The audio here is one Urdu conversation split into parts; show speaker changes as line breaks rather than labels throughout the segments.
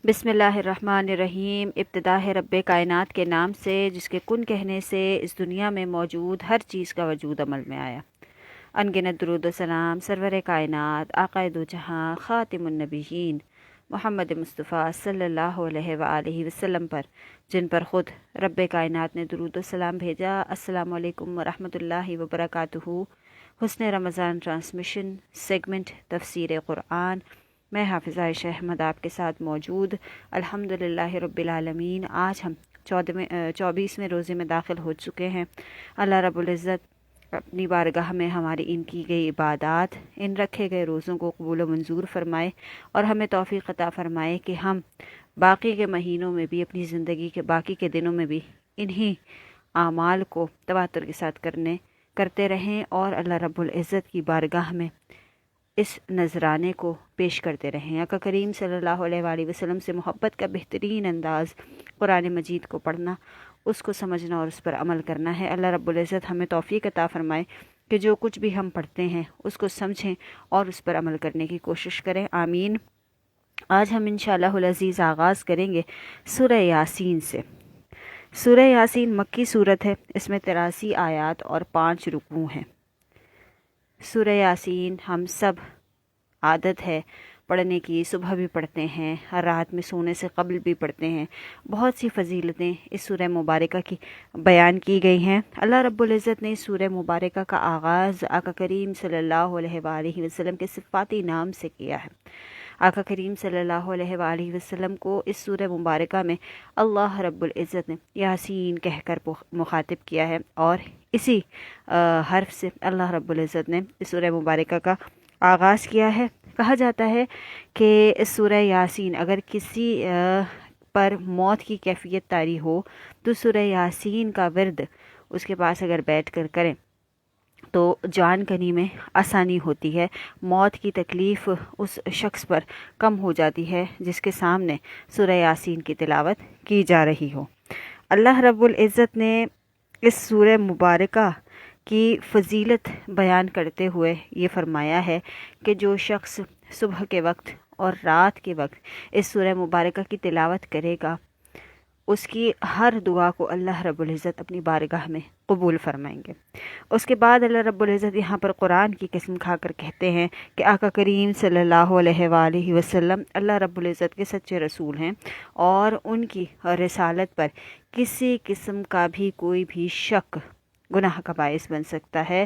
بسم اللہ الرحمن الرحیم۔ ابتدا ہے رب کائنات کے نام سے جس کے کن کہنے سے اس دنیا میں موجود ہر چیز کا وجود عمل میں آیا۔ انگنت درود و سلام سرور کائنات آقا دو جہاں خاتم النبیین محمد مصطفیٰ صلی اللہ علیہ وآلہ وسلم پر، جن پر خود رب کائنات نے درود و سلام بھیجا۔ السلام علیکم ورحمۃ اللہ وبرکاتہ۔ حسن رمضان ٹرانسمیشن سیگمنٹ تفسیر قرآن، میں حافظہ عائشہ احمد آپ کے ساتھ موجود۔ الحمدللہ رب العالمین۔ آج ہم 24ویں روزے میں داخل ہو چکے ہیں۔ اللہ رب العزت اپنی بارگاہ میں ہماری ان کی گئی عبادات، ان رکھے گئے روزوں کو قبول و منظور فرمائے اور ہمیں توفیق عطا فرمائے کہ ہم باقی کے مہینوں میں بھی، اپنی زندگی کے باقی کے دنوں میں بھی انہی اعمال کو تواتر کے ساتھ کرتے رہیں اور اللہ رب العزت کی بارگاہ میں اس نذرانے کو پیش کرتے رہیں۔ آقا کریم صلی اللہ علیہ وآلہ وسلم سے محبت کا بہترین انداز قرآن مجید کو پڑھنا، اس کو سمجھنا اور اس پر عمل کرنا ہے۔ اللہ رب العزت ہمیں توفیق عطا فرمائے کہ جو کچھ بھی ہم پڑھتے ہیں اس کو سمجھیں اور اس پر عمل کرنے کی کوشش کریں، آمین۔ آج ہم انشاءاللہ العزیز آغاز کریں گے سورہ یاسین سے۔ سورہ یاسین مکی صورت ہے، اس میں 83 آیات اور 5 رکوع ہیں۔ سورہ یاسین ہم سب عادت ہے پڑھنے کی، صبح بھی پڑھتے ہیں، ہر رات میں سونے سے قبل بھی پڑھتے ہیں۔ بہت سی فضیلتیں اس سورہ مبارکہ کی بیان کی گئی ہیں۔ اللہ رب العزت نے اس سورہ مبارکہ کا آغاز آقا کریم صلی اللہ علیہ وآلہ وسلم کے صفاتی نام سے کیا ہے۔ آقا کریم صلی اللہ علیہ وآلہ وسلم کو اس سورہ مبارکہ میں اللہ رب العزت نے یاسین کہہ کر مخاطب کیا ہے، اور اسی حرف سے اللہ رب العزت نے اس سورہ مبارکہ کا آغاز کیا ہے۔ کہا جاتا ہے کہ اس سورہ یاسین اگر کسی پر موت کی کیفیت طاری ہو تو سورہ یاسین کا ورد اس کے پاس اگر بیٹھ کر کریں تو جان کنی میں آسانی ہوتی ہے، موت کی تکلیف اس شخص پر کم ہو جاتی ہے جس کے سامنے سورہ یاسین کی تلاوت کی جا رہی ہو۔ اللہ رب العزت نے اس سورہ مبارکہ کی فضیلت بیان کرتے ہوئے یہ فرمایا ہے کہ جو شخص صبح کے وقت اور رات کے وقت اس سورہ مبارکہ کی تلاوت کرے گا، اس کی ہر دعا کو اللہ رب العزت اپنی بارگاہ میں قبول فرمائیں گے۔ اس کے بعد اللہ رب العزت یہاں پر قرآن کی قسم کھا کر کہتے ہیں کہ آقا کریم صلی اللہ علیہ وآلہ وسلم اللہ رب العزت کے سچے رسول ہیں، اور ان کی رسالت پر کسی قسم کا بھی کوئی بھی شک گناہ کا باعث بن سکتا ہے،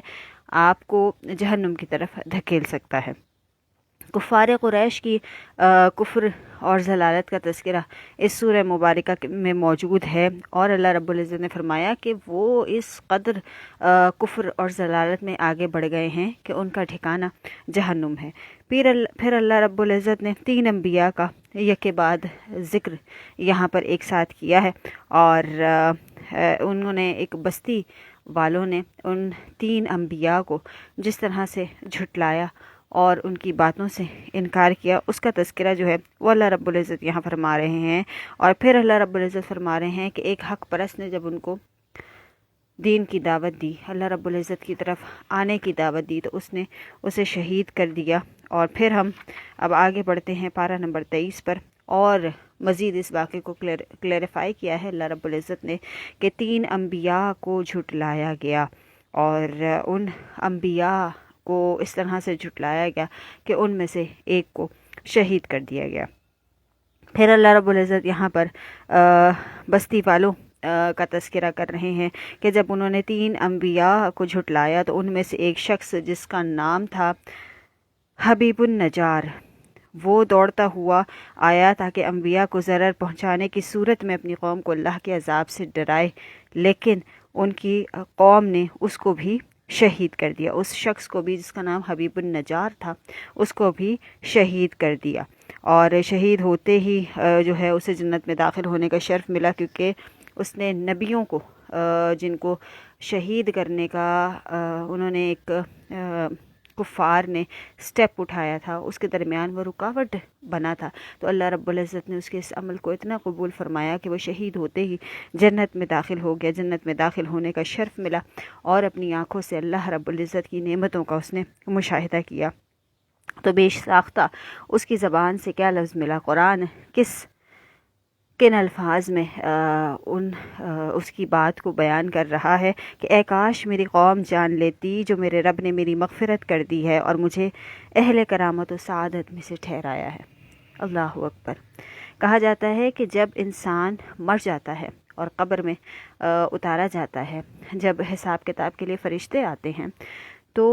آپ کو جہنم کی طرف دھکیل سکتا ہے۔ کفار قریش کی کفر اور ضلالت کا تذکرہ اس سورہ مبارکہ میں موجود ہے، اور اللہ رب العزت نے فرمایا کہ وہ اس قدر کفر اور ضلالت میں آگے بڑھ گئے ہیں کہ ان کا ٹھکانہ جہنم ہے۔ پھر اللہ رب العزت نے 3 انبیاء کا یک بعد ذکر یہاں پر ایک ساتھ کیا ہے، اور انہوں نے ایک بستی والوں نے ان 3 انبیاء کو جس طرح سے جھٹلایا اور ان کی باتوں سے انکار کیا، اس کا تذکرہ جو ہے وہ اللہ رب العزت یہاں فرما رہے ہیں۔ اور پھر اللہ رب العزت فرما رہے ہیں کہ ایک حق پرست نے جب ان کو دین کی دعوت دی، اللہ رب العزت کی طرف آنے کی دعوت دی، تو اس نے اسے شہید کر دیا۔ اور پھر ہم اب آگے بڑھتے ہیں پارہ نمبر 23 پر، اور مزید اس واقعے کو کلیریفائی کیا ہے اللہ رب العزت نے کہ 3 انبیاء کو جھٹلایا گیا، اور ان انبیاء کو اس طرح سے جھٹلایا گیا کہ ان میں سے ایک کو شہید کر دیا گیا۔ پھر اللہ رب العزت یہاں پر بستی والوں کا تذکرہ کر رہے ہیں کہ جب انہوں نے 3 انبیاء کو جھٹلایا تو ان میں سے ایک شخص جس کا نام تھا حبیب النجار، وہ دوڑتا ہوا آیا تاکہ انبیاء کو ضرر پہنچانے کی صورت میں اپنی قوم کو اللہ کے عذاب سے ڈرائے، لیکن ان کی قوم نے اس کو بھی شہید کر دیا، اس شخص کو بھی جس کا نام حبیب النجار تھا اس کو بھی شہید کر دیا، اور شہید ہوتے ہی جو ہے اسے جنت میں داخل ہونے کا شرف ملا، کیونکہ اس نے نبیوں کو جن کو شہید کرنے کا انہوں نے ایک کفار نے سٹیپ اٹھایا تھا، اس کے درمیان وہ رکاوٹ بنا تھا، تو اللہ رب العزت نے اس کے اس عمل کو اتنا قبول فرمایا کہ وہ شہید ہوتے ہی جنت میں داخل ہو گیا، جنت میں داخل ہونے کا شرف ملا، اور اپنی آنکھوں سے اللہ رب العزت کی نعمتوں کا اس نے مشاہدہ کیا۔ تو بیش ساختہ اس کی زبان سے کیا لفظ ملا، قرآن کس کن الفاظ میں اس کی بات کو بیان کر رہا ہے کہ اے کاش میری قوم جان لیتی جو میرے رب نے میری مغفرت کر دی ہے اور مجھے اہل کرامت و سعادت میں سے ٹھہرایا ہے۔ اللہ اکبر۔ کہا جاتا ہے کہ جب انسان مر جاتا ہے اور قبر میں اتارا جاتا ہے، جب حساب کتاب کے لیے فرشتے آتے ہیں تو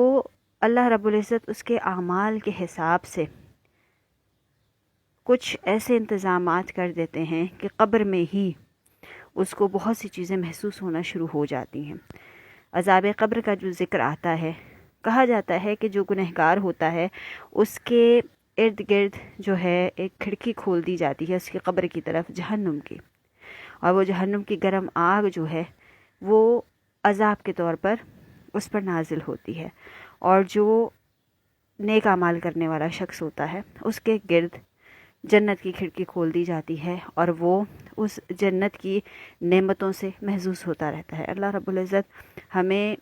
اللہ رب العزت اس کے اعمال کے حساب سے کچھ ایسے انتظامات کر دیتے ہیں کہ قبر میں ہی اس کو بہت سی چیزیں محسوس ہونا شروع ہو جاتی ہیں۔ عذاب قبر کا جو ذکر آتا ہے، کہا جاتا ہے کہ جو گنہگار ہوتا ہے اس کے ارد گرد جو ہے ایک کھڑکی کھول دی جاتی ہے اس کی قبر کی طرف جہنم کی، اور وہ جہنم کی گرم آگ جو ہے وہ عذاب کے طور پر اس پر نازل ہوتی ہے، اور جو نیک اعمال کرنے والا شخص ہوتا ہے اس کے گرد جنت کی کھڑکی کھول دی جاتی ہے اور وہ اس جنت کی نعمتوں سے محظوظ ہوتا رہتا ہے۔ اللہ رب العزت ہمیں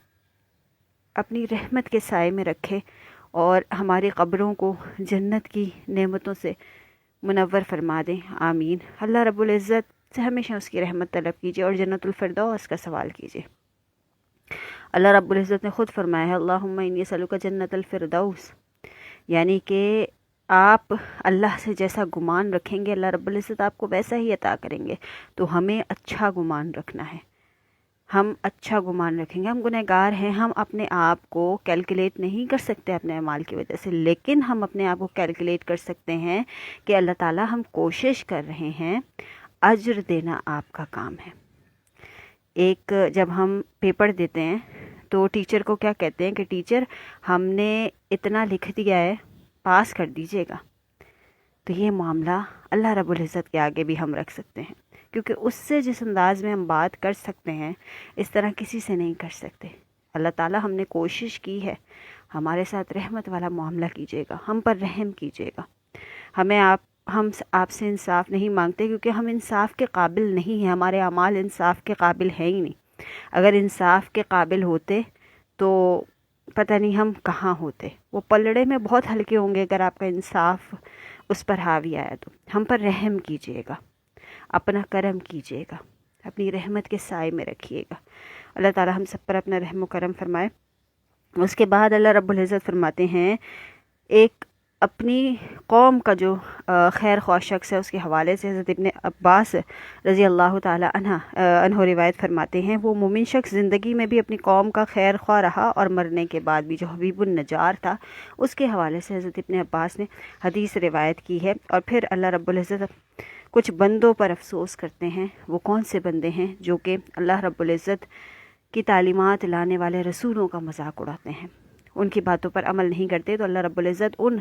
اپنی رحمت کے سائے میں رکھے اور ہماری قبروں کو جنت کی نعمتوں سے منور فرما دیں، آمین۔ اللہ رب العزت سے ہمیشہ اس کی رحمت طلب کیجیے اور جنت الفردوس کا سوال کیجیے۔ اللہ رب العزت نے خود فرمایا ہے اللہم انی اسألک جنت الفردوس، یعنی کہ آپ اللہ سے جیسا گمان رکھیں گے اللہ رب العزت آپ کو ویسا ہی عطا کریں گے۔ تو ہمیں اچھا گمان رکھنا ہے، ہم اچھا گمان رکھیں گے۔ ہم گنہگار ہیں، ہم اپنے آپ کو کیلکولیٹ نہیں کر سکتے اپنے اعمال کی وجہ سے، لیکن ہم اپنے آپ کو کیلکولیٹ کر سکتے ہیں کہ اللہ تعالیٰ ہم کوشش کر رہے ہیں، اجر دینا آپ کا کام ہے۔ ایک جب ہم پیپر دیتے ہیں تو ٹیچر کو کیا کہتے ہیں کہ ٹیچر ہم نے اتنا لکھ دیا ہے، پاس کر دیجیے گا۔ تو یہ معاملہ اللہ رب العزت کے آگے بھی ہم رکھ سکتے ہیں، کیونکہ اس سے جس انداز میں ہم بات کر سکتے ہیں اس طرح کسی سے نہیں کر سکتے۔ اللہ تعالیٰ ہم نے کوشش کی ہے، ہمارے ساتھ رحمت والا معاملہ کیجیے گا، ہم پر رحم کیجیے گا۔ ہم آپ سے انصاف نہیں مانگتے کیونکہ ہم انصاف کے قابل نہیں ہیں، ہمارے اعمال انصاف کے قابل ہیں ہی نہیں۔ اگر انصاف کے قابل ہوتے تو پتہ نہیں ہم کہاں ہوتے، وہ پلڑے میں بہت ہلکے ہوں گے اگر آپ کا انصاف اس پر حاوی آیا تو۔ ہم پر رحم کیجیے گا، اپنا کرم کیجیے گا، اپنی رحمت کے سائے میں رکھیے گا۔ اللہ تعالی ہم سب پر اپنا رحم و کرم فرمائے۔ اس کے بعد اللہ رب العزت فرماتے ہیں ایک اپنی قوم کا جو خیر خواہ شخص ہے اس کے حوالے سے حضرت ابن عباس رضی اللہ تعالی عنہ روایت فرماتے ہیں، وہ مومن شخص زندگی میں بھی اپنی قوم کا خیر خواہ رہا اور مرنے کے بعد بھی جو حبیب النجار تھا اس کے حوالے سے حضرت ابن عباس نے حدیث روایت کی ہے۔ اور پھر اللہ رب العزت کچھ بندوں پر افسوس کرتے ہیں۔ وہ کون سے بندے ہیں؟ جو کہ اللہ رب العزت کی تعلیمات لانے والے رسولوں کا مذاق اڑاتے ہیں، ان کی باتوں پر عمل نہیں کرتے، تو اللہ رب العزت ان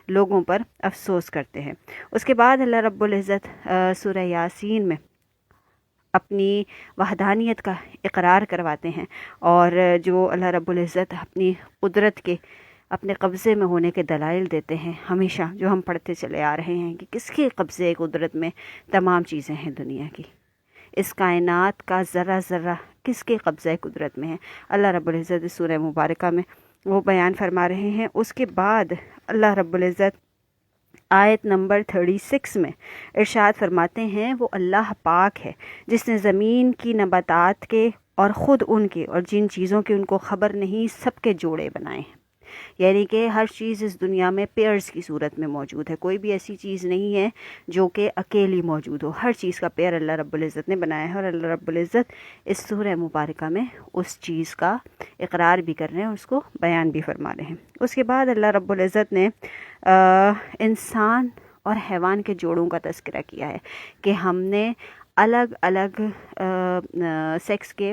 لوگوں پر افسوس کرتے ہیں۔ اس کے بعد اللہ رب العزت سورہ یاسین میں اپنی وحدانیت کا اقرار کرواتے ہیں، اور جو اللہ رب العزت اپنی قدرت کے اپنے قبضے میں ہونے کے دلائل دیتے ہیں، ہمیشہ جو ہم پڑھتے چلے آ رہے ہیں کہ کس کے قبضے قدرت میں تمام چیزیں ہیں دنیا کی، اس کائنات کا ذرہ ذرہ کس کے قبضہ قدرت میں ہے، اللہ رب العزت اس سورہ مبارکہ میں وہ بیان فرما رہے ہیں۔ اس کے بعد اللہ رب العزت آیت نمبر 36 میں ارشاد فرماتے ہیں وہ اللہ پاک ہے جس نے زمین کی نباتات کے اور خود ان کے اور جن چیزوں کی ان کو خبر نہیں سب کے جوڑے بنائے ہیں، یعنی کہ ہر چیز اس دنیا میں پیئرز کی صورت میں موجود ہے، کوئی بھی ایسی چیز نہیں ہے جو کہ اکیلی موجود ہو، ہر چیز کا پیئر اللہ رب العزت نے بنایا ہے، اور اللہ رب العزت اس سورہ مبارکہ میں اس چیز کا اقرار بھی کر رہے ہیں، اس کو بیان بھی فرما رہے ہیں۔ اس کے بعد اللہ رب العزت نے انسان اور حیوان کے جوڑوں کا تذکرہ کیا ہے کہ ہم نے الگ الگ سیکس کے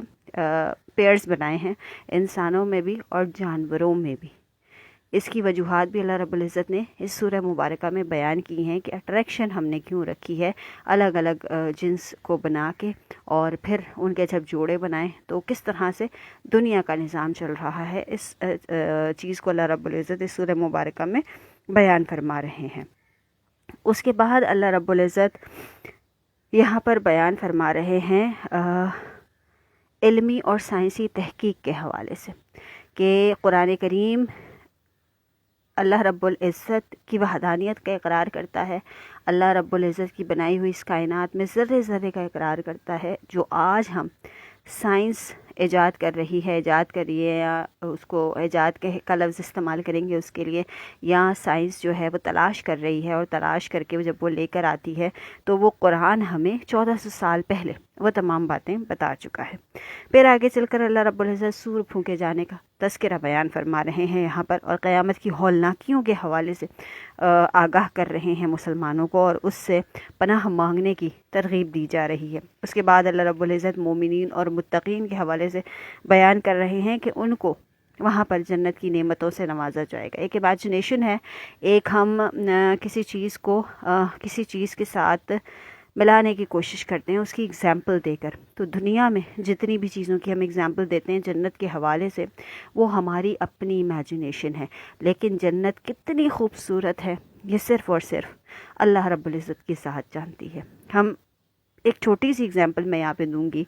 پیئرز بنائے ہیں، انسانوں میں بھی اور جانوروں میں بھی۔ اس کی وجوہات بھی اللہ رب العزت نے اس سورہ مبارکہ میں بیان کی ہیں کہ اٹریکشن ہم نے کیوں رکھی ہے الگ الگ جنس کو بنا کے، اور پھر ان کے جب جوڑے بنائیں تو کس طرح سے دنیا کا نظام چل رہا ہے، اس چیز کو اللہ رب العزت اس سورہ مبارکہ میں بیان فرما رہے ہیں۔ اس کے بعد اللہ رب العزت یہاں پر بیان فرما رہے ہیں علمی اور سائنسی تحقیق کے حوالے سے کہ قرآن کریم اللہ رب العزت کی وحدانیت کا اقرار کرتا ہے، اللہ رب العزت کی بنائی ہوئی اس کائنات میں ذرے ذرے کا اقرار کرتا ہے، جو آج ہم سائنس ایجاد کر رہی ہے، ایجاد کر رہی ہے، یا اس کو ایجاد کا لفظ استعمال کریں گے اس کے لیے، یا سائنس جو ہے وہ تلاش کر رہی ہے، اور تلاش کر کے جب وہ لے کر آتی ہے تو وہ قرآن ہمیں 1400 سال پہلے وہ تمام باتیں بتا چکا ہے۔ پھر آگے چل کر اللہ رب العزت سور پھونکے جانے کا تذکرہ بیان فرما رہے ہیں یہاں پر، اور قیامت کی ہولناکیوں کے حوالے سے آگاہ کر رہے ہیں مسلمانوں کو، اور اس سے پناہ مانگنے کی ترغیب دی جا رہی ہے۔ اس کے بعد اللہ رب العزت مومنین اور متقین کے حوالے سے بیان کر رہے ہیں کہ ان کو وہاں پر جنت کی نعمتوں سے نوازا جائے گا۔ ایک امیجنیشن ہے، ایک ہم کسی چیز کو کسی چیز کے ساتھ ملانے کی کوشش کرتے ہیں اس کی اگزامپل دے کر، تو دنیا میں جتنی بھی چیزوں کی ہم اگزامپل دیتے ہیں جنت کے حوالے سے، وہ ہماری اپنی امیجنیشن ہے، لیکن جنت کتنی خوبصورت ہے یہ صرف اور صرف اللہ رب العزت کی ذات جانتی ہے۔ ہم ایک چھوٹی سی اگزامپل میں یہاں پہ دوں گی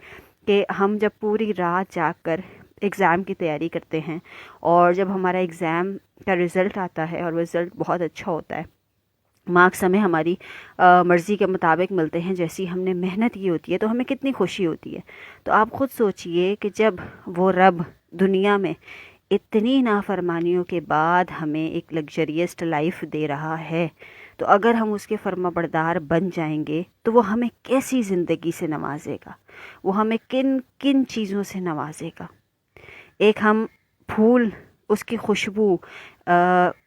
کہ ہم جب پوری رات جاگ کر ایگزام کی تیاری کرتے ہیں، اور جب ہمارا ایگزام کا رزلٹ آتا ہے اور رزلٹ بہت اچھا ہوتا ہے، مارکس ہمیں ہماری مرضی کے مطابق ملتے ہیں جیسی ہم نے محنت کی ہوتی ہے، تو ہمیں کتنی خوشی ہوتی ہے۔ تو آپ خود سوچئے کہ جب وہ رب دنیا میں اتنی نافرمانیوں کے بعد ہمیں ایک لگژریسٹ لائف دے رہا ہے، تو اگر ہم اس کے فرما بردار بن جائیں گے تو وہ ہمیں کیسی زندگی سے نوازے گا، وہ ہمیں کن کن چیزوں سے نوازے گا۔ ایک ہم پھول اس کی خوشبو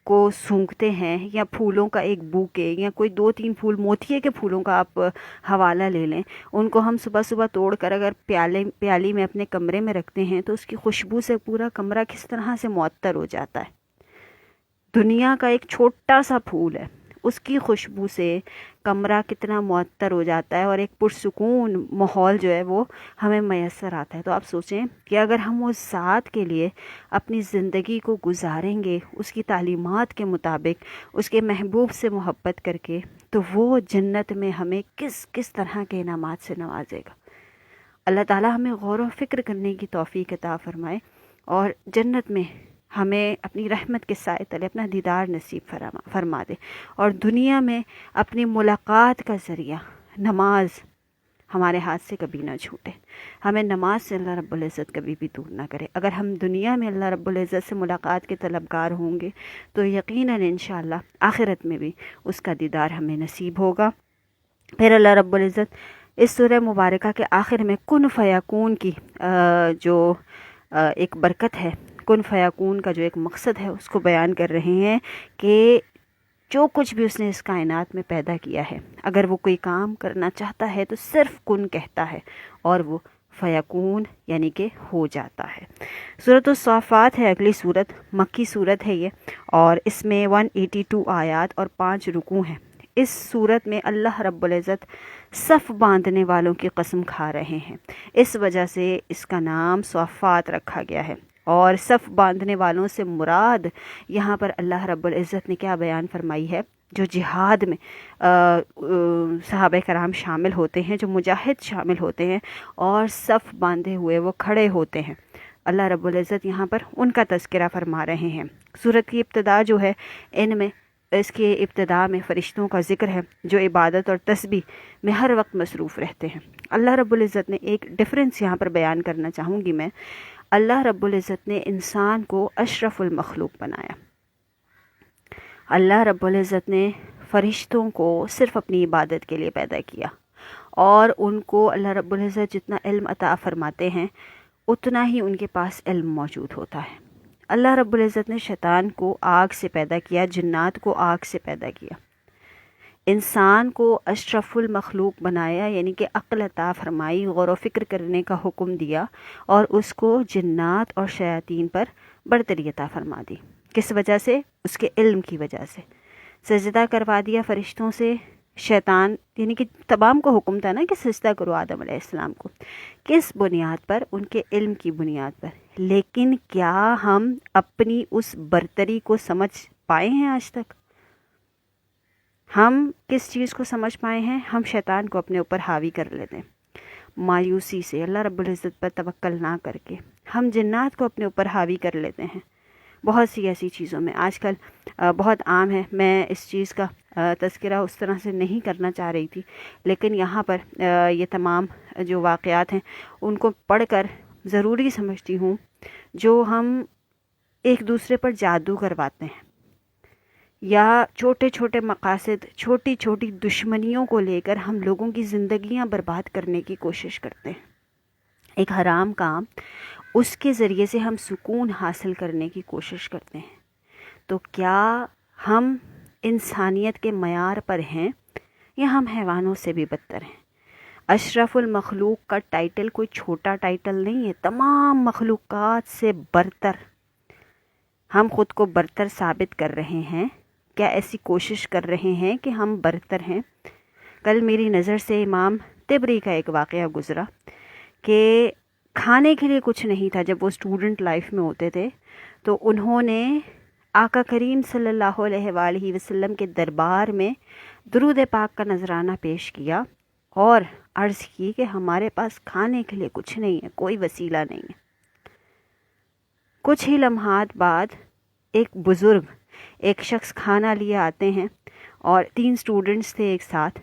کو سونگھتے ہیں، یا پھولوں کا ایک بوکے، یا کوئی 2-3 پھول موتیے کے پھولوں کا آپ حوالہ لے لیں، ان کو ہم صبح صبح توڑ کر اگر پیالی میں اپنے کمرے میں رکھتے ہیں تو اس کی خوشبو سے پورا کمرہ کس طرح سے معطر ہو جاتا ہے۔ دنیا کا ایک چھوٹا سا پھول ہے، اس کی خوشبو سے کمرہ کتنا معطر ہو جاتا ہے، اور ایک پرسکون ماحول جو ہے وہ ہمیں میسر آتا ہے۔ تو آپ سوچیں کہ اگر ہم اس ذات کے لیے اپنی زندگی کو گزاریں گے اس کی تعلیمات کے مطابق، اس کے محبوب سے محبت کر کے، تو وہ جنت میں ہمیں کس کس طرح کے انعامات سے نوازے گا۔ اللہ تعالی ہمیں غور و فکر کرنے کی توفیق عطا فرمائے، اور جنت میں ہمیں اپنی رحمت کے سائے تلے اپنا دیدار نصیب فرما دے، اور دنیا میں اپنی ملاقات کا ذریعہ نماز ہمارے ہاتھ سے کبھی نہ چھوٹے، ہمیں نماز سے اللہ رب العزت کبھی بھی دور نہ کرے۔ اگر ہم دنیا میں اللہ رب العزت سے ملاقات کے طلبگار ہوں گے تو یقیناً انشاءاللہ آخرت میں بھی اس کا دیدار ہمیں نصیب ہوگا۔ پھر اللہ رب العزت اس سورہ مبارکہ کے آخر میں کن فیکون کی جو ایک برکت ہے، کن فیکون کا جو ایک مقصد ہے، اس کو بیان کر رہے ہیں کہ جو کچھ بھی اس نے اس کائنات میں پیدا کیا ہے، اگر وہ کوئی کام کرنا چاہتا ہے تو صرف کن کہتا ہے اور وہ فیکون یعنی کہ ہو جاتا ہے۔ سورۃ الصافات ہے اگلی سورت، مکی سورت ہے یہ، اور اس میں 182 آیات اور 5 رکوع ہیں۔ اس سورت میں اللہ رب العزت صف باندھنے والوں کی قسم کھا رہے ہیں، اس وجہ سے اس کا نام صافات رکھا گیا ہے۔ اور صف باندھنے والوں سے مراد یہاں پر اللہ رب العزت نے کیا بیان فرمائی ہے؟ جو جہاد میں صحابہ کرام شامل ہوتے ہیں، جو مجاہد شامل ہوتے ہیں اور صف باندھے ہوئے وہ کھڑے ہوتے ہیں، اللہ رب العزت یہاں پر ان کا تذکرہ فرما رہے ہیں۔ سورت کی ابتدا جو ہے، اس کے ابتدا میں فرشتوں کا ذکر ہے جو عبادت اور تسبیح میں ہر وقت مصروف رہتے ہیں۔ اللہ رب العزت نے ایک ڈفرنس یہاں پر بیان کرنا چاہوں گی میں، اللہ رب العزت نے انسان کو اشرف المخلوق بنایا۔ اللہ رب العزت نے فرشتوں کو صرف اپنی عبادت کے لیے پیدا کیا، اور ان کو اللہ رب العزت جتنا علم عطا فرماتے ہیں اتنا ہی ان کے پاس علم موجود ہوتا ہے۔ اللہ رب العزت نے شیطان کو آگ سے پیدا کیا، جنات کو آگ سے پیدا کیا، انسان کو اشرف المخلوق بنایا، یعنی کہ عقل عطا فرمائی، غور و فکر کرنے کا حکم دیا، اور اس کو جنات اور شیاطین پر برتری عطا فرما دی۔ کس وجہ سے؟ اس کے علم کی وجہ سے۔ سجدہ کروا دیا فرشتوں سے، شیطان یعنی کہ تمام کو حکم تھا نا کہ سجدہ کرو آدم علیہ السلام کو، کس بنیاد پر؟ ان کے علم کی بنیاد پر۔ لیکن کیا ہم اپنی اس برتری کو سمجھ پائے ہیں آج تک؟ ہم کس چیز کو سمجھ پائے ہیں؟ ہم شیطان کو اپنے اوپر حاوی کر لیتے ہیں مایوسی سے، اللہ رب العزت پر توکل نہ کر کے۔ ہم جنات کو اپنے اوپر حاوی کر لیتے ہیں، بہت سی ایسی چیزوں میں آج کل بہت عام ہے. میں اس چیز کا تذکرہ اس طرح سے نہیں کرنا چاہ رہی تھی، لیکن یہاں پر یہ تمام جو واقعات ہیں ان کو پڑھ کر ضروری سمجھتی ہوں. جو ہم ایک دوسرے پر جادو کرواتے ہیں یا چھوٹے چھوٹے مقاصد، چھوٹی چھوٹی دشمنیوں کو لے کر ہم لوگوں کی زندگیاں برباد کرنے کی کوشش کرتے ہیں، ایک حرام کام، اس کے ذریعے سے ہم سکون حاصل کرنے کی کوشش کرتے ہیں. تو کیا ہم انسانیت کے معیار پر ہیں یا ہم حیوانوں سے بھی بدتر ہیں؟ اشرف المخلوق کا ٹائٹل کوئی چھوٹا ٹائٹل نہیں ہے، تمام مخلوقات سے برتر. ہم خود کو برتر ثابت کر رہے ہیں، کیا ایسی کوشش کر رہے ہیں کہ ہم برتر ہیں؟ کل میری نظر سے امام طبری کا ایک واقعہ گزرا کہ کھانے کے لیے کچھ نہیں تھا. جب وہ اسٹوڈنٹ لائف میں ہوتے تھے تو انہوں نے آقا کریم صلی اللہ علیہ وآلہ وسلم کے دربار میں درود پاک کا نذرانہ پیش کیا اور عرض کی کہ ہمارے پاس کھانے کے لیے کچھ نہیں ہے، کوئی وسیلہ نہیں ہے. کچھ ہی لمحات بعد ایک بزرگ، ایک شخص کھانا لیے آتے ہیں اور 3 اسٹوڈنٹس تھے ایک ساتھ.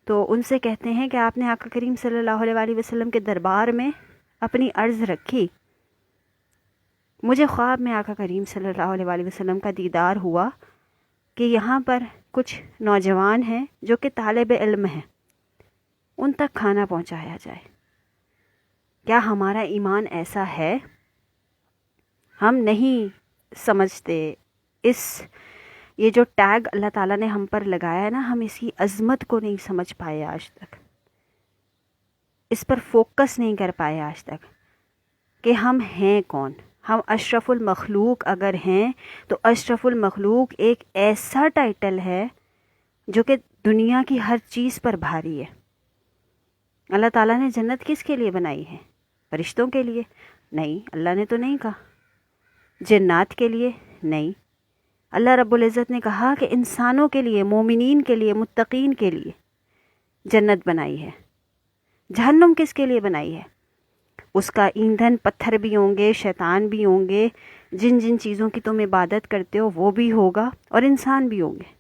تو ان سے کہتے ہیں کہ آپ نے آقا کریم صلی اللہ علیہ وآلہ وسلم کے دربار میں اپنی عرض رکھی. مجھے خواب میں آقا کریم صلی اللہ علیہ وآلہ وسلم کا دیدار ہوا کہ یہاں پر کچھ نوجوان ہیں جو کہ طالب علم ہیں، ان تک کھانا پہنچایا جائے. کیا ہمارا ایمان ایسا ہے؟ ہم نہیں سمجھتے یہ جو ٹیگ اللہ تعالیٰ نے ہم پر لگایا ہے نا، ہم اس کی عظمت کو نہیں سمجھ پائے آج تک، اس پر فوکس نہیں کر پائے آج تک کہ ہم ہیں کون. ہم اشرف المخلوق اگر ہیں تو اشرف المخلوق ایک ایسا ٹائٹل ہے جو کہ دنیا کی ہر چیز پر بھاری ہے. اللہ تعالیٰ نے جنت کس کے لیے بنائی ہے؟ فرشتوں کے لیے؟ نہیں، اللہ نے تو نہیں کہا. جنات کے لیے؟ نہیں. اللہ رب العزت نے کہا کہ انسانوں کے لیے، مومنین کے لیے، متقین کے لیے جنت بنائی ہے. جہنم کس کے لیے بنائی ہے؟ اس کا ایندھن پتھر بھی ہوں گے، شیطان بھی ہوں گے، جن جن چیزوں کی تم عبادت کرتے ہو وہ بھی ہوگا، اور انسان بھی ہوں گے.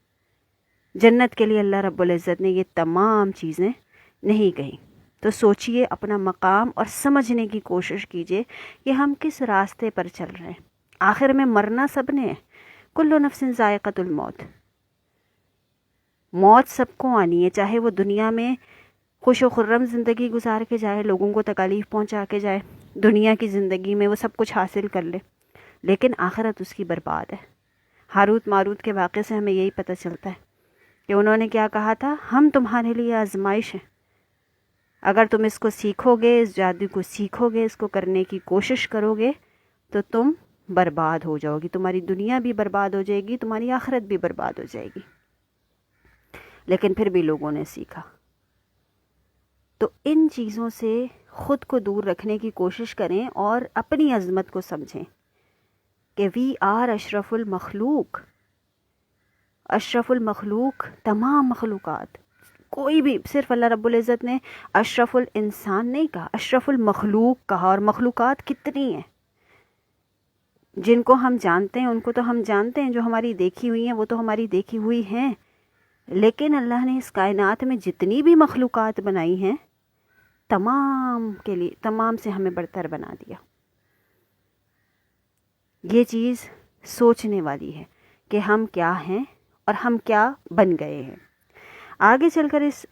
جنت کے لیے اللہ رب العزت نے یہ تمام چیزیں نہیں کہیں. تو سوچئے، اپنا مقام اور سمجھنے کی کوشش کیجئے کہ ہم کس راستے پر چل رہے ہیں. آخر میں مرنا سب نے ہے. کل نفس ذائقۃ الموت، موت سب کو آنی ہے، چاہے وہ دنیا میں خوش و خرم زندگی گزار کے جائے، لوگوں کو تکالیف پہنچا کے جائے، دنیا کی زندگی میں وہ سب کچھ حاصل کر لے، لیکن آخرت اس کی برباد ہے. ہاروت ماروت کے واقعے سے ہمیں یہی پتہ چلتا ہے کہ انہوں نے کیا کہا تھا، ہم تمہارے لیے آزمائش ہیں، اگر تم اس کو سیکھو گے، اس جادو کو سیکھو گے، اس کو کرنے کی کوشش کرو گے تو تم برباد ہو جاؤ گی، تمہاری دنیا بھی برباد ہو جائے گی، تمہاری آخرت بھی برباد ہو جائے گی. لیکن پھر بھی لوگوں نے سیکھا. تو ان چیزوں سے خود کو دور رکھنے کی کوشش کریں اور اپنی عظمت کو سمجھیں کہ وی آر اشرف المخلوق. اشرف المخلوق تمام مخلوقات، کوئی بھی، صرف اللہ رب العزت نے اشرف الانسان نہیں کہا، اشرف المخلوق کہا. اور مخلوقات کتنی ہیں جن کو ہم جانتے ہیں، ان کو تو ہم جانتے ہیں، جو ہماری دیکھی ہوئی ہیں وہ تو ہماری دیکھی ہوئی ہیں، لیکن اللہ نے اس کائنات میں جتنی بھی مخلوقات بنائی ہیں تمام کے لیے، تمام سے ہمیں برتر بنا دیا. یہ چیز سوچنے والی ہے کہ ہم کیا ہیں اور ہم کیا بن گئے ہیں. آگے چل کر اس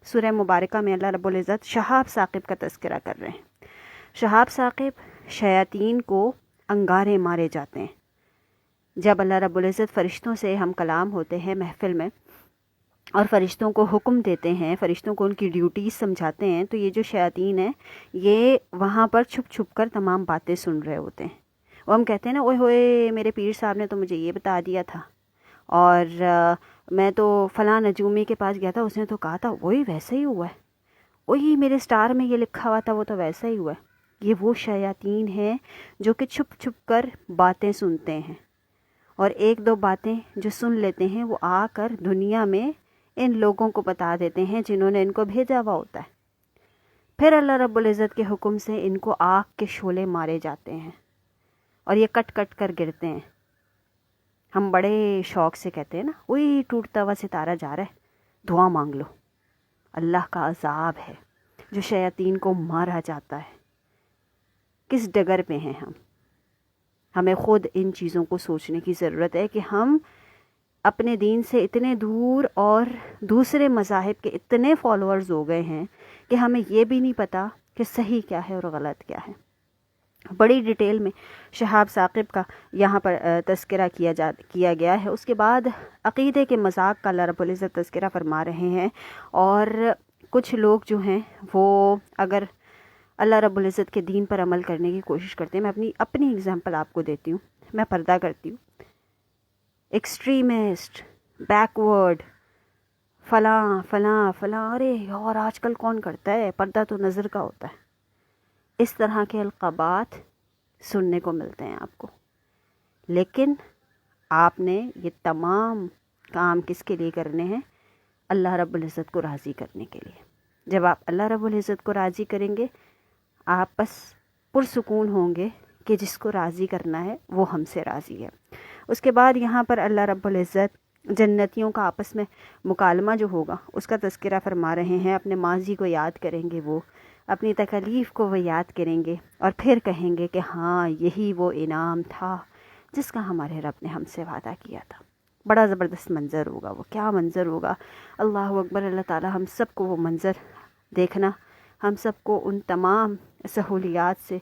سورہ مبارکہ میں اللہ رب العزت شہاب ثاقب کا تذکرہ کر رہے ہیں. شہاب ثاقب شیاطین کو انگارے مارے جاتے ہیں. جب اللہ رب العزت فرشتوں سے ہم کلام ہوتے ہیں محفل میں اور فرشتوں کو حکم دیتے ہیں، فرشتوں کو ان کی ڈیوٹیز سمجھاتے ہیں، تو یہ جو شیاطین ہیں یہ وہاں پر چھپ چھپ کر تمام باتیں سن رہے ہوتے ہیں. وہ ہم کہتے ہیں نا، اوئے ہوئے میرے پیر صاحب نے تو مجھے یہ بتا دیا تھا، اور میں تو فلاں نجومی کے پاس گیا تھا، اس نے تو کہا تھا وہی ویسا ہی ہوا ہے، وہی میرے سٹار میں یہ لکھا ہوا تھا وہ تو ویسا ہی ہوا ہے. یہ وہ شیاطین ہیں جو کہ چھپ چھپ کر باتیں سنتے ہیں، اور ایک دو باتیں جو سن لیتے ہیں وہ آ کر دنیا میں ان لوگوں کو بتا دیتے ہیں جنہوں نے ان کو بھیجا ہوا ہوتا ہے. پھر اللہ رب العزت کے حکم سے ان کو آگ کے شعلے مارے جاتے ہیں اور یہ کٹ کٹ کر گرتے ہیں. ہم بڑے شوق سے کہتے ہیں نا، وہی ٹوٹتا ہوا ستارہ جا رہا ہے، دعا مانگ لو. اللہ کا عذاب ہے جو شیاطین کو مارا جاتا ہے. کس ڈگر پہ ہیں ہم؟ ہمیں خود ان چیزوں کو سوچنے کی ضرورت ہے کہ ہم اپنے دین سے اتنے دور اور دوسرے مذاہب کے اتنے فالوورز ہو گئے ہیں کہ ہمیں یہ بھی نہیں پتہ کہ صحیح کیا ہے اور غلط کیا ہے. بڑی ڈیٹیل میں شہاب ثاقب کا یہاں پر تذکرہ کیا گیا ہے. اس کے بعد عقیدے کے مذاق کا اللہ رب العزت تذکرہ فرما رہے ہیں. اور کچھ لوگ جو ہیں وہ اگر اللہ رب العزت کے دین پر عمل کرنے کی کوشش کرتے ہیں، میں اپنی اگزامپل آپ کو دیتی ہوں. میں پردہ کرتی ہوں، ایکسٹریمسٹ، بیکورڈ، فلاں فلاں فلاں، ارے اور آج کل کون کرتا ہے، پردہ تو نظر کا ہوتا ہے. اس طرح کے القابات سننے کو ملتے ہیں آپ کو. لیکن آپ نے یہ تمام کام کس کے لیے کرنے ہیں؟ اللہ رب العزت کو راضی کرنے کے لیے. جب آپ اللہ رب العزت کو راضی کریں گے، آپ بس پرسکون ہوں گے کہ جس کو راضی کرنا ہے وہ ہم سے راضی ہے. اس کے بعد یہاں پر اللہ رب العزت جنتیوں کا آپس میں مکالمہ جو ہوگا اس کا تذکرہ فرما رہے ہیں. اپنے ماضی کو یاد کریں گے، وہ اپنی تکالیف کو وہ یاد کریں گے اور پھر کہیں گے کہ ہاں یہی وہ انعام تھا جس کا ہمارے رب نے ہم سے وعدہ کیا تھا. بڑا زبردست منظر ہوگا وہ. کیا منظر ہوگا! اللہ اکبر. اللہ تعالی ہم سب کو وہ منظر دیکھنا، ہم سب کو ان تمام سہولیات سے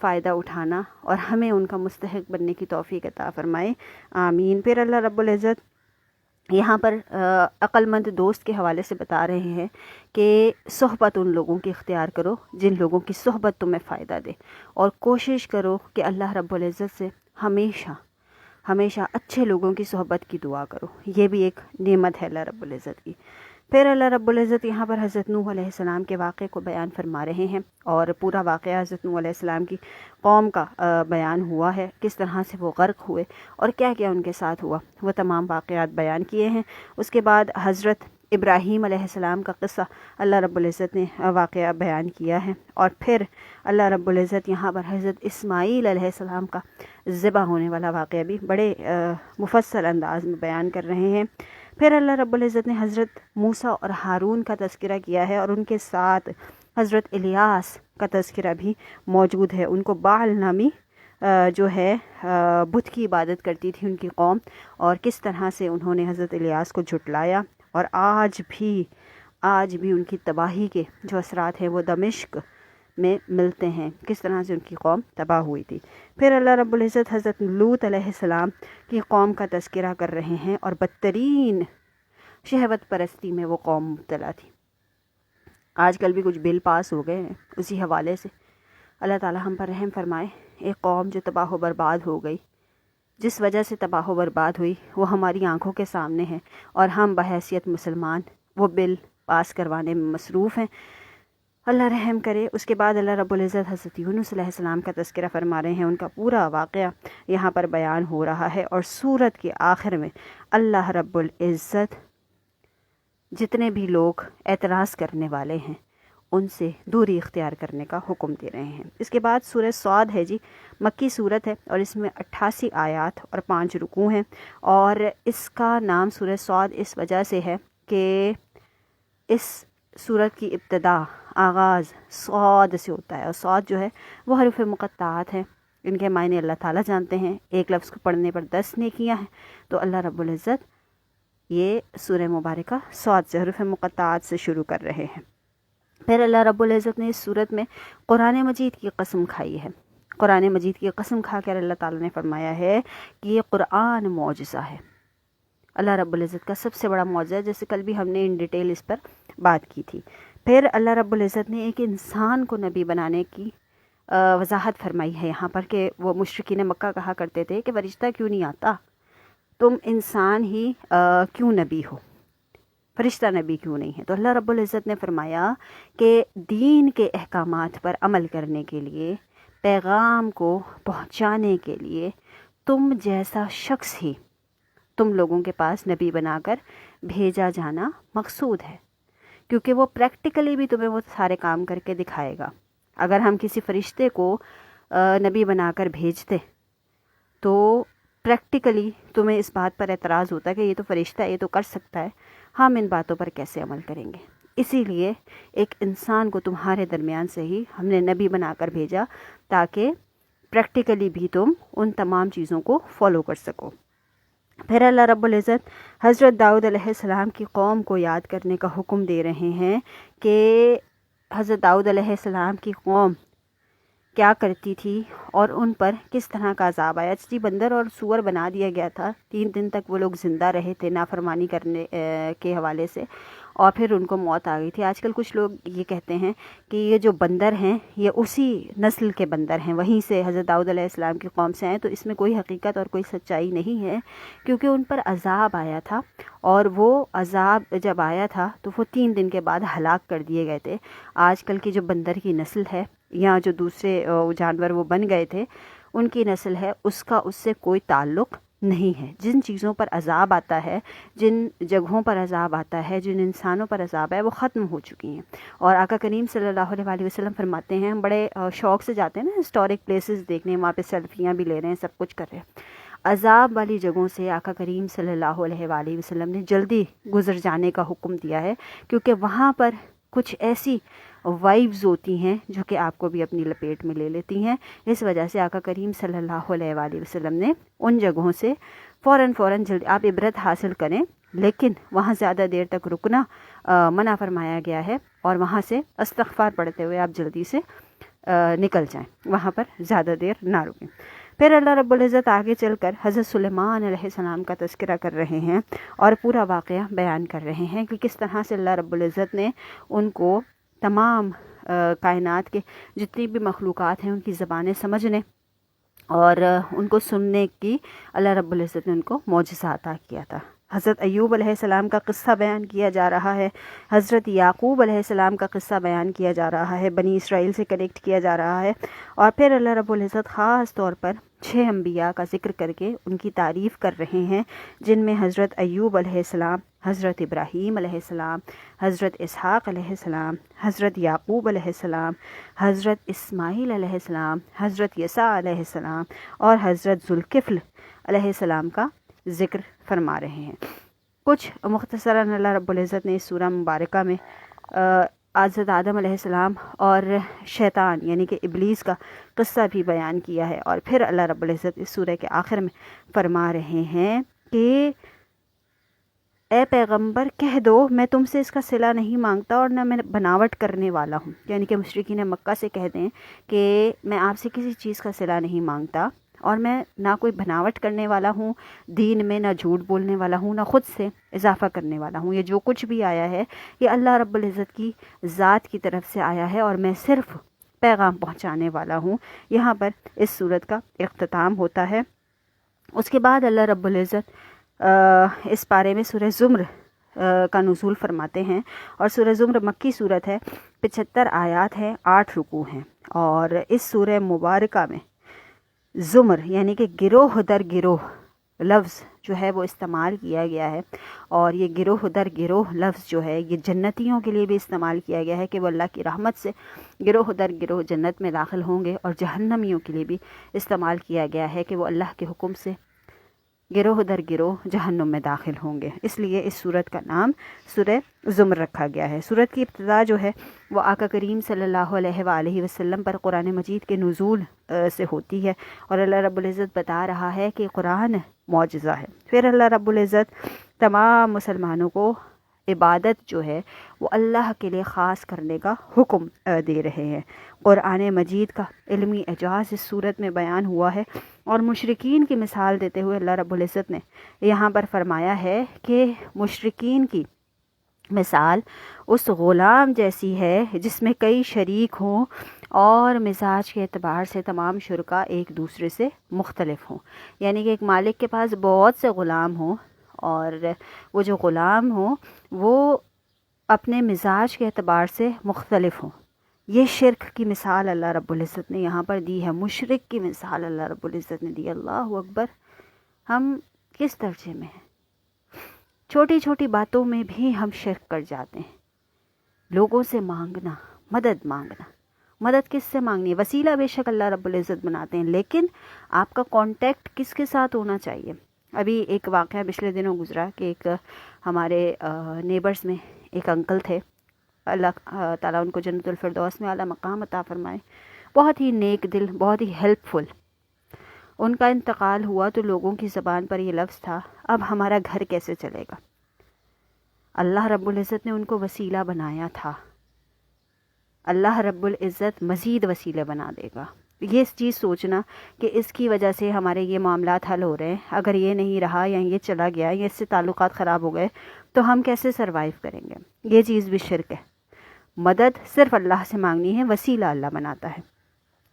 فائدہ اٹھانا اور ہمیں ان کا مستحق بننے کی توفیق عطا فرمائے. آمین. پھر اللہ رب العزت یہاں پر عقل مند دوست کے حوالے سے بتا رہے ہیں کہ صحبت ان لوگوں کی اختیار کرو جن لوگوں کی صحبت تمہیں فائدہ دے، اور کوشش کرو کہ اللہ رب العزت سے ہمیشہ ہمیشہ اچھے لوگوں کی صحبت کی دعا کرو. یہ بھی ایک نعمت ہے اللہ رب العزت کی. پھر اللہ رب العزت یہاں پر حضرت نوح علیہ السلام کے واقعے کو بیان فرما رہے ہیں، اور پورا واقعہ حضرت نوح علیہ السلام کی قوم کا بیان ہوا ہے، کس طرح سے وہ غرق ہوئے اور کیا کیا ان کے ساتھ ہوا، وہ تمام واقعات بیان کیے ہیں. اس کے بعد حضرت ابراہیم علیہ السلام کا قصہ اللہ رب العزت نے واقعہ بیان کیا ہے. اور پھر اللہ رب العزت یہاں پر حضرت اسماعیل علیہ السلام کا ذبح ہونے والا واقعہ بھی بڑے مفصل انداز میں بیان کر رہے ہیں. پھر اللہ رب العزت نے حضرت موسیٰ اور ہارون کا تذکرہ کیا ہے، اور ان کے ساتھ حضرت الیاس کا تذکرہ بھی موجود ہے. ان کو بعل نامی جو ہے بت کی عبادت کرتی تھی ان کی قوم، اور کس طرح سے انہوں نے حضرت الیاس کو جھٹلایا، اور آج بھی ان کی تباہی کے جو اثرات ہیں وہ دمشق میں ملتے ہیں، کس طرح سے ان کی قوم تباہ ہوئی تھی. پھر اللہ رب العزت حضرت لوط علیہ السلام کی قوم کا تذکرہ کر رہے ہیں، اور بدترین شہوت پرستی میں وہ قوم مبتلا تھی. آج کل بھی کچھ بل پاس ہو گئے ہیں اسی حوالے سے. اللہ تعالی ہم پر رحم فرمائے. ایک قوم جو تباہ و برباد ہو گئی، جس وجہ سے تباہ و برباد ہوئی وہ ہماری آنکھوں کے سامنے ہے، اور ہم بحیثیت مسلمان وہ بل پاس کروانے میں مصروف ہیں. اللہ رحم کرے. اس کے بعد اللہ رب العزت حضرت یونس علیہ السلام کا تذکرہ فرما رہے ہیں. ان کا پورا واقعہ یہاں پر بیان ہو رہا ہے، اور سورت کے آخر میں اللہ رب العزت جتنے بھی لوگ اعتراض کرنے والے ہیں ان سے دوری اختیار کرنے کا حکم دے رہے ہیں. اس کے بعد سورہ صاد ہے جی، مکی سورت ہے، اور اس میں 88 آیات اور 5 رکوع ہیں. اور اس کا نام سورہ صاد اس وجہ سے ہے کہ اس سورت کی ابتدا آغاز صاد سے ہوتا ہے، اور صاد جو ہے وہ حروف مقطعات ہیں. ان کے معنی اللہ تعالیٰ جانتے ہیں. ایک لفظ کو پڑھنے پر 10 نیکیاں ہیں. تو اللہ رب العزت یہ سورہ مبارکہ صاد سے حروف مقطعات سے شروع کر رہے ہیں. پھر اللہ رب العزت نے اس سورت میں قرآن مجید کی قسم کھائی ہے. قرآن مجید کی قسم کھا کر اللہ تعالیٰ نے فرمایا ہے کہ یہ قرآن معجزہ ہے. اللہ رب العزت کا سب سے بڑا معجزہ ہے، جیسے کل بھی ہم نے ان ڈیٹیل اس پر بات کی تھی. پھر اللہ رب العزت نے ایک انسان کو نبی بنانے کی وضاحت فرمائی ہے یہاں پر، کہ وہ مشرکین مکہ کہا کرتے تھے کہ فرشتہ کیوں نہیں آتا، تم انسان ہی کیوں نبی ہو، فرشتہ نبی کیوں نہیں ہے. تو اللہ رب العزت نے فرمایا کہ دین کے احکامات پر عمل کرنے کے لیے، پیغام کو پہنچانے کے لیے تم جیسا شخص ہی تم لوگوں کے پاس نبی بنا کر بھیجا جانا مقصود ہے، کیونکہ وہ پریکٹیکلی بھی تمہیں وہ سارے کام کر کے دکھائے گا. اگر ہم کسی فرشتے کو نبی بنا کر بھیجتے تو پریکٹیکلی تمہیں اس بات پر اعتراض ہوتا ہے کہ یہ تو فرشتہ ہے، یہ تو کر سکتا ہے، ہم ان باتوں پر کیسے عمل کریں گے؟ اسی لیے ایک انسان کو تمہارے درمیان سے ہی ہم نے نبی بنا کر بھیجا تاکہ پریکٹیکلی بھی تم ان تمام چیزوں کو فالو کر سکو۔ پھر اللہ رب العزت حضرت داؤد علیہ السلام کی قوم کو یاد کرنے کا حکم دے رہے ہیں کہ حضرت داؤد علیہ السلام کی قوم کیا کرتی تھی اور ان پر کس طرح کا عذاب آیا۔ جی بندر اور سور بنا دیا گیا تھا، 3 دن تک وہ لوگ زندہ رہے تھے نافرمانی کرنے کے حوالے سے، اور پھر ان کو موت آ گئی تھی۔ آج کل کچھ لوگ یہ کہتے ہیں کہ یہ جو بندر ہیں یہ اسی نسل کے بندر ہیں، وہیں سے حضرت داؤد علیہ السلام کی قوم سے آئے، تو اس میں کوئی حقیقت اور کوئی سچائی نہیں ہے، کیونکہ ان پر عذاب آیا تھا، اور وہ عذاب جب آیا تھا تو وہ 3 دن کے بعد ہلاک کر دیے گئے تھے۔ آج کل کی جو بندر کی نسل ہے یا جو دوسرے جانور وہ بن گئے تھے ان کی نسل ہے، اس کا اس سے کوئی تعلق نہیں ہے۔ جن چیزوں پر عذاب آتا ہے، جن جگہوں پر عذاب آتا ہے، جن انسانوں پر عذاب ہے، وہ ختم ہو چکی ہیں۔ اور آقا کریم صلی اللہ علیہ وآلہ وسلم فرماتے ہیں، ہم بڑے شوق سے جاتے ہیں نا ہسٹورک پلیسز دیکھنے، وہاں پہ سیلفیاں بھی لے رہے ہیں، سب کچھ کر رہے ہیں۔ عذاب والی جگہوں سے آقا کریم صلی اللہ علیہ وآلہ وسلم نے جلدی گزر جانے کا حکم دیا ہے، کیونکہ وہاں پر کچھ ایسی وائبز ہوتی ہیں جو کہ آپ کو بھی اپنی لپیٹ میں لے لیتی ہیں۔ اس وجہ سے آقا کریم صلی اللہ علیہ وآلہ وسلم نے ان جگہوں سے فوراً جلدی آپ عبرت حاصل کریں، لیکن وہاں زیادہ دیر تک رکنا منع فرمایا گیا ہے، اور وہاں سے استغفار پڑھتے ہوئے آپ جلدی سے نکل جائیں، وہاں پر زیادہ دیر نہ رکیں۔ پھر اللہ رب العزت آگے چل کر حضرت سلیمان علیہ السلام کا تذکرہ کر رہے ہیں اور پورا واقعہ بیان کر رہے ہیں کہ کس طرح سے اللہ رب العزت نے ان کو تمام کائنات کے جتنی بھی مخلوقات ہیں ان کی زبانیں سمجھنے اور ان کو سننے کی اللہ رب العزت نے ان کو معجزہ عطا کیا تھا۔ حضرت ایوب علیہ السلام کا قصہ بیان کیا جا رہا ہے، حضرت یعقوب علیہ السلام کا قصہ بیان کیا جا رہا ہے، بنی اسرائیل سے کنیکٹ کیا جا رہا ہے، اور پھر اللہ رب العزت خاص طور پر 6 انبیاء کا ذکر کر کے ان کی تعریف کر رہے ہیں، جن میں حضرت ایوب علیہ السلام، حضرت ابراہیم علیہ السلام، حضرت اسحاق علیہ السلام، حضرت یعقوب علیہ السلام، حضرت اسماعیل علیہ السلام، حضرت یسع علیہ السلام اور حضرت ذوالکفل علیہ السلام کا ذکر فرما رہے ہیں۔ کچھ مختصراً اللہ رب العزت نے اس سورہ مبارکہ میں حضرت آدم علیہ السلام اور شیطان یعنی کہ ابلیس کا قصہ بھی بیان کیا ہے، اور پھر اللہ رب العزت اس سورہ کے آخر میں فرما رہے ہیں کہ اے پیغمبر کہہ دو میں تم سے اس کا صلہ نہیں مانگتا اور نہ میں بناوٹ کرنے والا ہوں، یعنی کہ مشرکین مکہ سے کہہ دیں کہ میں آپ سے کسی چیز کا صلہ نہیں مانگتا اور میں نہ کوئی بناوٹ کرنے والا ہوں دین میں، نہ جھوٹ بولنے والا ہوں، نہ خود سے اضافہ کرنے والا ہوں۔ یہ جو کچھ بھی آیا ہے یہ اللہ رب العزت کی ذات کی طرف سے آیا ہے اور میں صرف پیغام پہنچانے والا ہوں۔ یہاں پر اس صورت کا اختتام ہوتا ہے۔ اس کے بعد اللہ رب العزت اس پارے میں سورہ زمر کا نزول فرماتے ہیں، اور سورہ زمر مکی صورت ہے، 75 آیات ہیں، 8 رکوع ہیں، اور اس سورہ مبارکہ میں زمر یعنی کہ گروہ در گروہ لفظ جو ہے وہ استعمال کیا گیا ہے، اور یہ گروہ در گروہ لفظ جو ہے یہ جنتیوں کے لیے بھی استعمال کیا گیا ہے کہ وہ اللہ کی رحمت سے گروہ در گروہ جنت میں داخل ہوں گے، اور جہنمیوں کے لیے بھی استعمال کیا گیا ہے کہ وہ اللہ کے حکم سے گروہ در گروہ جہنم میں داخل ہوں گے۔ اس لیے اس سورت کا نام سورہ زمر رکھا گیا ہے۔ سورت کی ابتدا جو ہے وہ آقا کریم صلی اللہ علیہ وآلہ وسلم پر قرآن مجید کے نزول سے ہوتی ہے، اور اللہ رب العزت بتا رہا ہے کہ قرآن معجزہ ہے۔ پھر اللہ رب العزت تمام مسلمانوں کو عبادت جو ہے وہ اللہ کے لیے خاص کرنے کا حکم دے رہے ہیں۔ قرآن مجید کا علمی اعجاز اس صورت میں بیان ہوا ہے، اور مشرکین کی مثال دیتے ہوئے اللہ رب العزت نے یہاں پر فرمایا ہے کہ مشرکین کی مثال اس غلام جیسی ہے جس میں کئی شریک ہوں اور مزاج کے اعتبار سے تمام شرکا ایک دوسرے سے مختلف ہوں، یعنی کہ ایک مالک کے پاس بہت سے غلام ہوں، اور وہ جو غلام ہوں وہ اپنے مزاج کے اعتبار سے مختلف ہوں۔ یہ شرک کی مثال اللہ رب العزت نے یہاں پر دی ہے، مشرک کی مثال اللہ رب العزت نے دی۔ اللہ اکبر! ہم کس درجے میں ہیں؟ چھوٹی چھوٹی باتوں میں بھی ہم شرک کر جاتے ہیں۔ لوگوں سے مانگنا، مدد مانگنا، مدد کس سے مانگنی ہے؟ وسیلہ بے شک اللہ رب العزت بناتے ہیں، لیکن آپ کا کانٹیکٹ کس کے ساتھ ہونا چاہیے؟ ابھی ایک واقعہ پچھلے دنوں گزرا کہ ایک ہمارے نیبرز میں ایک انکل تھے، اللہ تعالیٰ ان کو جنت الفردوس میں اعلیٰ مقام عطا فرمائے، بہت ہی نیک دل، بہت ہی ہیلپ فل۔ ان کا انتقال ہوا تو لوگوں کی زبان پر یہ لفظ تھا، اب ہمارا گھر کیسے چلے گا؟ اللہ رب العزت نے ان کو وسیلہ بنایا تھا، اللہ رب العزت مزید وسیلے بنا دے گا۔ یہ چیز سوچنا کہ اس کی وجہ سے ہمارے یہ معاملات حل ہو رہے ہیں، اگر یہ نہیں رہا یا یہ چلا گیا یا اس سے تعلقات خراب ہو گئے تو ہم کیسے سروائیو کریں گے؟ یہ چیز بھی شرک ہے۔ مدد صرف اللہ سے مانگنی ہے، وسیلہ اللہ بناتا ہے۔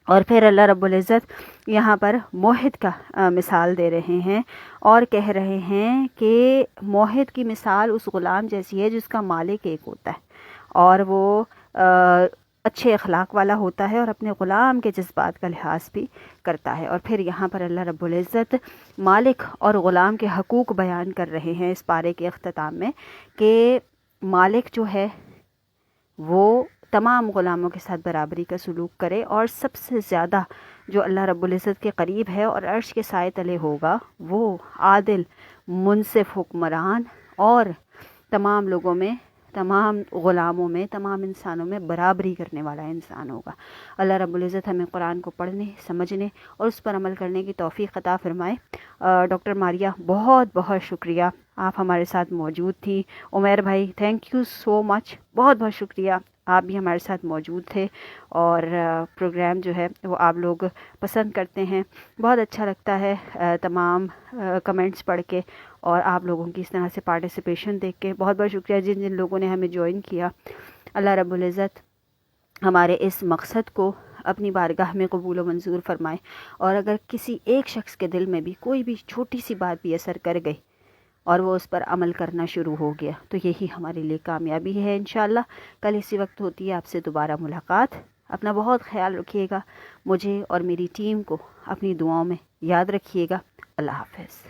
اور پھر اللہ رب العزت یہاں پر موحد کا مثال دے رہے ہیں اور کہہ رہے ہیں کہ موحد کی مثال اس غلام جیسی ہے جس کا مالک ایک ہوتا ہے اور وہ اچھے اخلاق والا ہوتا ہے اور اپنے غلام کے جذبات کا لحاظ بھی کرتا ہے۔ اور پھر یہاں پر اللہ رب العزت مالک اور غلام کے حقوق بیان کر رہے ہیں اس پارے کے اختتام میں کہ مالک جو ہے وہ تمام غلاموں کے ساتھ برابری کا سلوک کرے، اور سب سے زیادہ جو اللہ رب العزت کے قریب ہے اور عرش کے سائے تلے ہوگا وہ عادل، منصف حکمران اور تمام لوگوں میں، تمام غلاموں میں، تمام انسانوں میں برابری کرنے والا انسان ہوگا۔ اللہ رب العزت ہمیں قرآن کو پڑھنے، سمجھنے اور اس پر عمل کرنے کی توفیق عطا فرمائے۔ ڈاکٹر ماریہ بہت بہت شکریہ، آپ ہمارے ساتھ موجود تھیں۔ عمیر بھائی تھینک یو سو مچ، بہت بہت شکریہ، آپ بھی ہمارے ساتھ موجود تھے اور پروگرام جو ہے وہ آپ لوگ پسند کرتے ہیں، بہت اچھا لگتا ہے تمام کمنٹس پڑھ کے اور آپ لوگوں کی اس طرح سے پارٹیسپیشن دیکھ کے۔ بہت بہت شکریہ جن جن لوگوں نے ہمیں جوائن کیا۔ اللہ رب العزت ہمارے اس مقصد کو اپنی بارگاہ میں قبول و منظور فرمائے، اور اگر کسی ایک شخص کے دل میں بھی کوئی بھی چھوٹی سی بات بھی اثر کر گئی اور وہ اس پر عمل کرنا شروع ہو گیا تو یہی ہمارے لیے کامیابی ہے انشاءاللہ۔ کل اسی وقت ہوتی ہے آپ سے دوبارہ ملاقات۔ اپنا بہت خیال رکھیے گا، مجھے اور میری ٹیم کو اپنی دعاؤں میں یاد رکھیے گا۔ اللہ حافظ۔